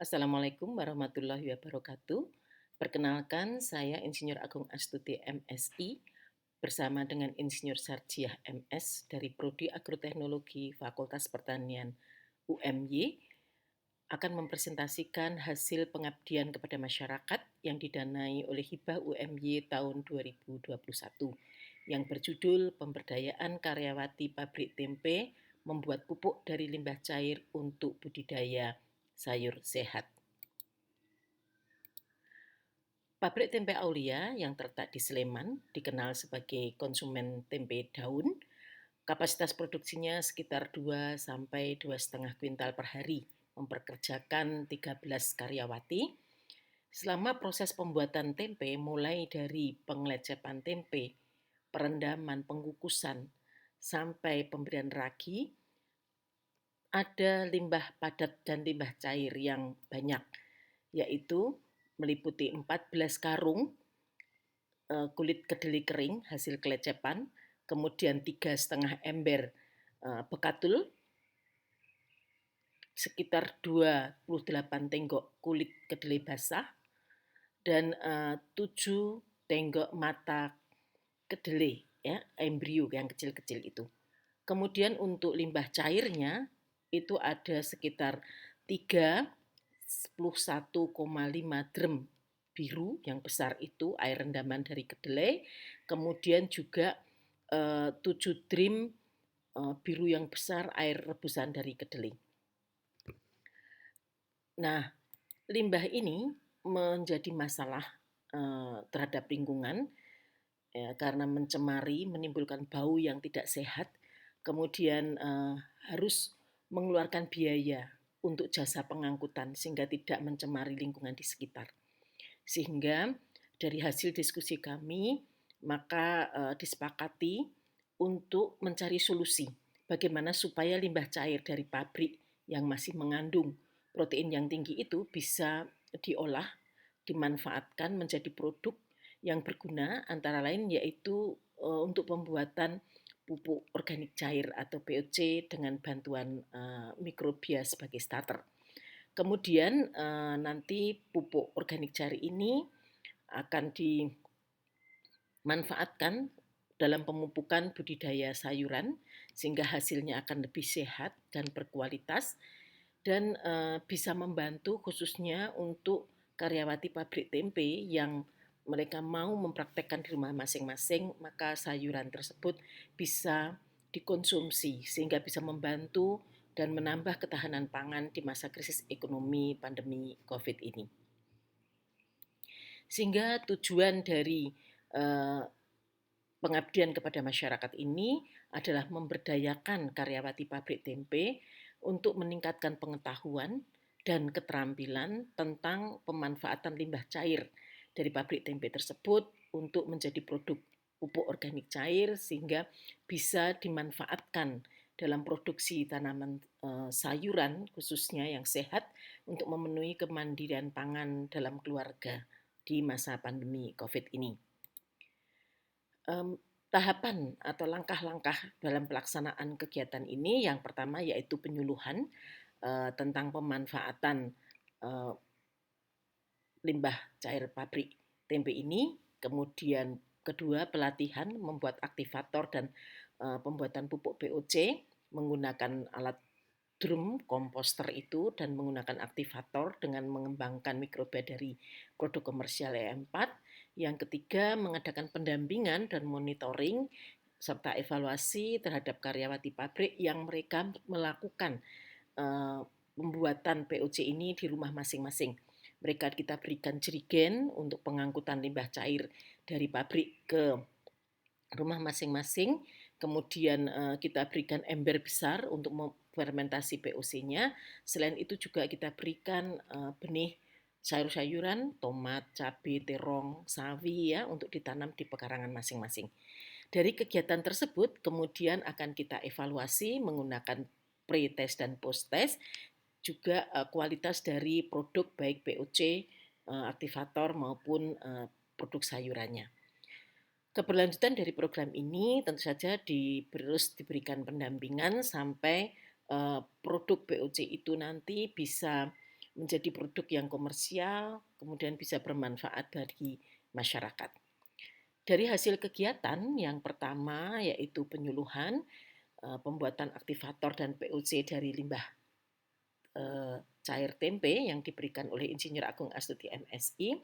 Assalamualaikum warahmatullahi wabarakatuh. Perkenalkan, saya Insinyur Agung Astuti MSI bersama dengan Insinyur Sarjiah MS dari Prodi Agroteknologi Fakultas Pertanian UMY akan mempresentasikan hasil pengabdian kepada masyarakat yang didanai oleh Hibah UMY tahun 2021 yang berjudul Pemberdayaan Karyawati Pabrik Tempe Membuat Pupuk dari Limbah Cair untuk Budidaya Sayur Sehat. Pabrik tempe Aulia yang terletak di Sleman dikenal sebagai konsumen tempe daun. Kapasitas produksinya sekitar 2 sampai 2,5 kuintal per hari, memperkerjakan 13 karyawati. Selama proses pembuatan tempe mulai dari pengelecepan tempe, perendaman, pengukusan, sampai pemberian ragi, ada limbah padat dan limbah cair yang banyak, yaitu meliputi 14 karung kulit kedelai kering hasil kelecepan, kemudian 3,5 ember bekatul, sekitar 28 tenggok kulit kedelai basah, dan 7 tenggok mata kedelai, ya, embrio yang kecil-kecil itu. Kemudian untuk limbah cairnya itu ada sekitar 31,5 drum biru yang besar itu air rendaman dari kedelai, kemudian juga 7 drum biru yang besar air rebusan dari kedelai. Nah, limbah ini menjadi masalah terhadap lingkungan karena mencemari, menimbulkan bau yang tidak sehat, kemudian harus mengeluarkan biaya untuk jasa pengangkutan sehingga tidak mencemari lingkungan di sekitar. Sehingga dari hasil diskusi kami, maka disepakati untuk mencari solusi bagaimana supaya limbah cair dari pabrik yang masih mengandung protein yang tinggi itu bisa diolah, dimanfaatkan menjadi produk yang berguna, antara lain yaitu untuk pembuatan pupuk organik cair atau POC dengan bantuan mikrobia sebagai starter. Kemudian nanti pupuk organik cair ini akan dimanfaatkan dalam pemupukan budidaya sayuran sehingga hasilnya akan lebih sehat dan berkualitas dan bisa membantu khususnya untuk karyawati pabrik tempe yang mereka mau mempraktekkan di rumah masing-masing, maka sayuran tersebut bisa dikonsumsi sehingga bisa membantu dan menambah ketahanan pangan di masa krisis ekonomi pandemi COVID ini. Sehingga tujuan dari pengabdian kepada masyarakat ini adalah memberdayakan karyawati pabrik tempe untuk meningkatkan pengetahuan dan keterampilan tentang pemanfaatan limbah cair dari pabrik tempe tersebut untuk menjadi produk pupuk organik cair sehingga bisa dimanfaatkan dalam produksi tanaman sayuran khususnya yang sehat untuk memenuhi kemandirian pangan dalam keluarga di masa pandemi COVID ini. Tahapan atau langkah-langkah dalam pelaksanaan kegiatan ini yang pertama yaitu penyuluhan tentang pemanfaatan limbah cair pabrik tempe ini, kemudian kedua pelatihan membuat aktivator dan pembuatan pupuk POC menggunakan alat drum komposter itu dan menggunakan aktivator dengan mengembangkan mikrobia dari produk komersial E4. Yang ketiga, mengadakan pendampingan dan monitoring serta evaluasi terhadap karyawati pabrik yang mereka melakukan pembuatan POC ini di rumah masing-masing. Mereka kita berikan jerigen untuk pengangkutan limbah cair dari pabrik ke rumah masing-masing. Kemudian kita berikan ember besar untuk fermentasi POC-nya. Selain itu juga kita berikan benih sayur-sayuran, tomat, cabai, terong, sawi ya untuk ditanam di pekarangan masing-masing. Dari kegiatan tersebut kemudian akan kita evaluasi menggunakan pre-test dan post-test juga kualitas dari produk baik POC, aktivator maupun produk sayurannya. Keberlanjutan dari program ini tentu saja terus diberikan pendampingan sampai produk POC itu nanti bisa menjadi produk yang komersial, kemudian bisa bermanfaat bagi masyarakat. Dari hasil kegiatan yang pertama yaitu penyuluhan, pembuatan aktivator dan POC dari limbah cair tempe yang diberikan oleh Insinyur Agung Astuti MSI,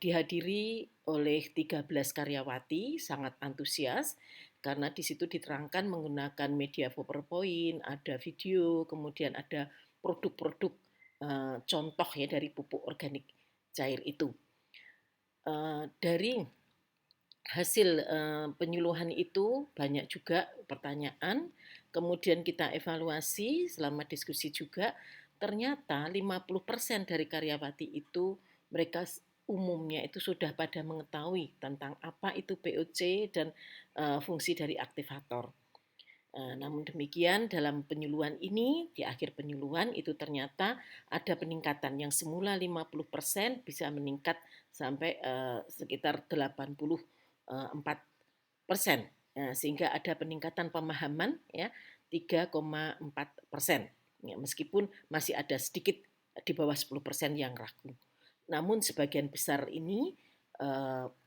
dihadiri oleh 13 karyawati, sangat antusias karena di situ diterangkan menggunakan media PowerPoint, ada video, kemudian ada produk-produk contoh ya dari pupuk organik cair itu. Dari hasil penyuluhan itu banyak juga pertanyaan, kemudian kita evaluasi selama diskusi juga, ternyata 50% dari karyawati itu mereka umumnya itu sudah pada mengetahui tentang apa itu POC dan fungsi dari aktivator. Namun demikian dalam penyuluhan ini, di akhir penyuluhan itu ternyata ada peningkatan yang semula 50% bisa meningkat sampai sekitar 84%. Sehingga ada peningkatan pemahaman ya 3,4%. Ya, meskipun masih ada sedikit di bawah 10% yang ragu. Namun sebagian besar ini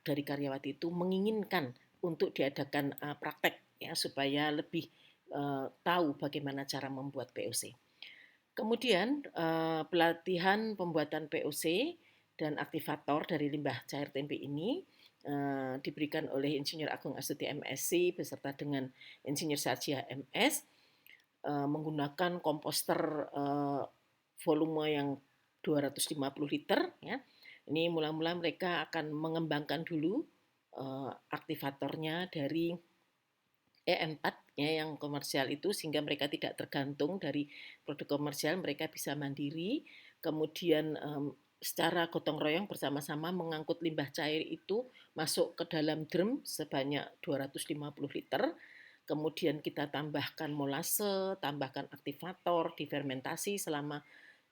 dari karyawati itu menginginkan untuk diadakan praktek ya supaya lebih tahu bagaimana cara membuat POC. Kemudian pelatihan pembuatan POC dan aktivator dari limbah cair tempe ini diberikan oleh Insinyur Agung Astuti MSc beserta dengan Insinyur Sarjia MS menggunakan komposter volume yang 250 liter ya. Ini mula-mula mereka akan mengembangkan dulu aktivatornya dari E4 ya yang komersial itu sehingga mereka tidak tergantung dari produk komersial, mereka bisa mandiri. Kemudian secara gotong royong bersama-sama mengangkut limbah cair itu masuk ke dalam drum sebanyak 250 liter. Kemudian kita tambahkan molase, tambahkan aktivator, difermentasi selama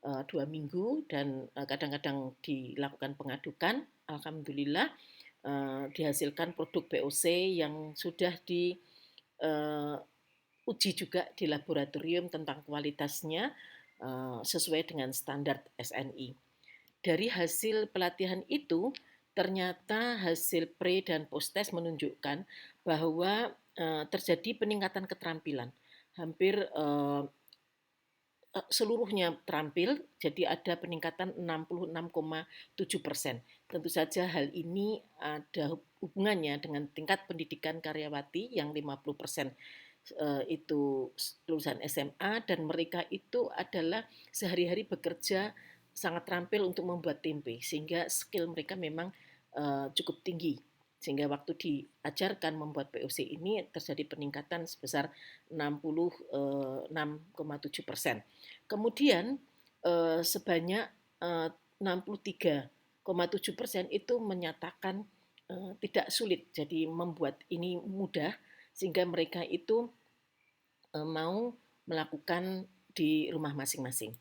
2 minggu dan kadang-kadang dilakukan pengadukan. Alhamdulillah dihasilkan produk POC yang sudah di uji juga di laboratorium tentang kualitasnya sesuai dengan standar SNI. Dari hasil pelatihan itu, ternyata hasil pre dan post test menunjukkan bahwa terjadi peningkatan keterampilan. Hampir seluruhnya terampil, jadi ada peningkatan 66,7%. Tentu saja hal ini ada hubungannya dengan tingkat pendidikan karyawati yang 50% itu lulusan SMA dan mereka itu adalah sehari-hari bekerja sangat terampil untuk membuat tempe sehingga skill mereka memang cukup tinggi sehingga waktu diajarkan membuat POC ini terjadi peningkatan sebesar 66,7%. Kemudian sebanyak 63,7% itu menyatakan tidak sulit, jadi membuat ini mudah sehingga mereka itu mau melakukan di rumah masing-masing.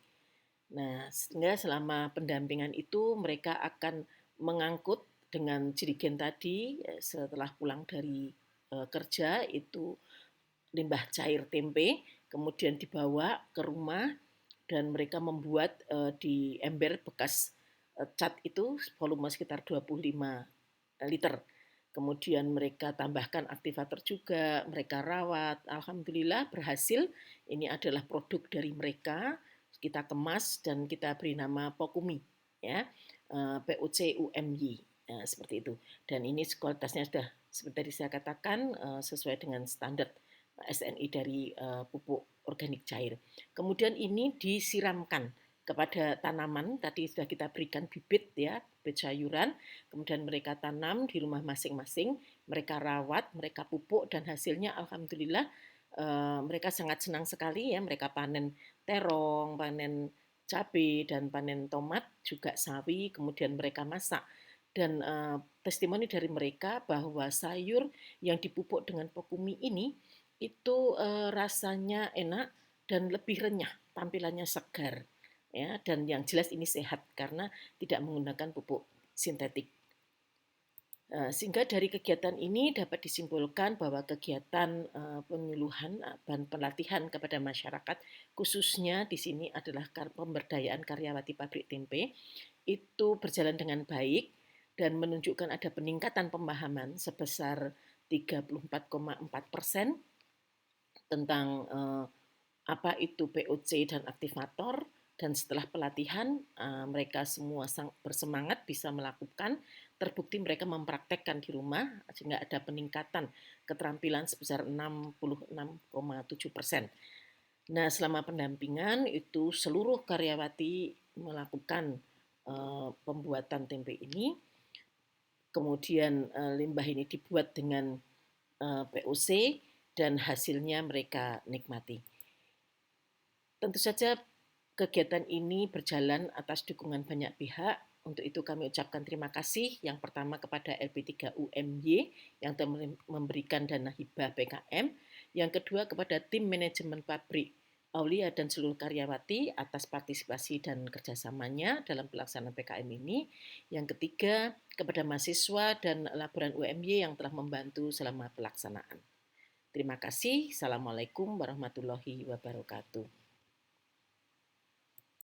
Nah, sehingga selama pendampingan itu mereka akan mengangkut dengan jerigen tadi setelah pulang dari kerja itu limbah cair tempe, kemudian dibawa ke rumah dan mereka membuat di ember bekas cat itu volume sekitar 25 liter. Kemudian mereka tambahkan aktivator juga, mereka rawat. Alhamdulillah berhasil. Ini adalah produk dari mereka. Kita kemas dan kita beri nama Pokumi, ya, POC UMY, seperti itu. Dan ini kualitasnya sudah seperti tadi saya katakan sesuai dengan standar SNI dari pupuk organik cair. Kemudian ini disiramkan kepada tanaman, tadi sudah kita berikan bibit ya, bibit sayuran, kemudian mereka tanam di rumah masing-masing, mereka rawat, mereka pupuk dan hasilnya alhamdulillah mereka sangat senang sekali ya, mereka panen terong, panen cabai dan panen tomat, juga sawi, kemudian mereka masak. Dan testimoni dari mereka bahwa sayur yang dipupuk dengan Pokumi ini itu rasanya enak dan lebih renyah, tampilannya segar. Ya, dan yang jelas ini sehat karena tidak menggunakan pupuk sintetik. Sehingga dari kegiatan ini dapat disimpulkan bahwa kegiatan penyuluhan dan pelatihan kepada masyarakat, khususnya di sini adalah pemberdayaan karyawati pabrik tempe, itu berjalan dengan baik dan menunjukkan ada peningkatan pemahaman sebesar 34,4% tentang apa itu POC dan aktivator, dan setelah pelatihan mereka semua bersemangat bisa melakukan, terbukti mereka mempraktekkan di rumah sehingga ada peningkatan keterampilan sebesar 66,7%. Nah, selama pendampingan itu seluruh karyawati melakukan pembuatan tempe ini, kemudian limbah ini dibuat dengan POC dan hasilnya mereka nikmati. Tentu saja kegiatan ini berjalan atas dukungan banyak pihak. Untuk itu kami ucapkan terima kasih yang pertama kepada LP3UMY yang telah memberikan dana hibah PKM, yang kedua kepada tim manajemen pabrik Aulia dan seluruh karyawati atas partisipasi dan kerjasamanya dalam pelaksanaan PKM ini, yang ketiga kepada mahasiswa dan laboran UMY yang telah membantu selama pelaksanaan. Terima kasih. Assalamualaikum warahmatullahi wabarakatuh.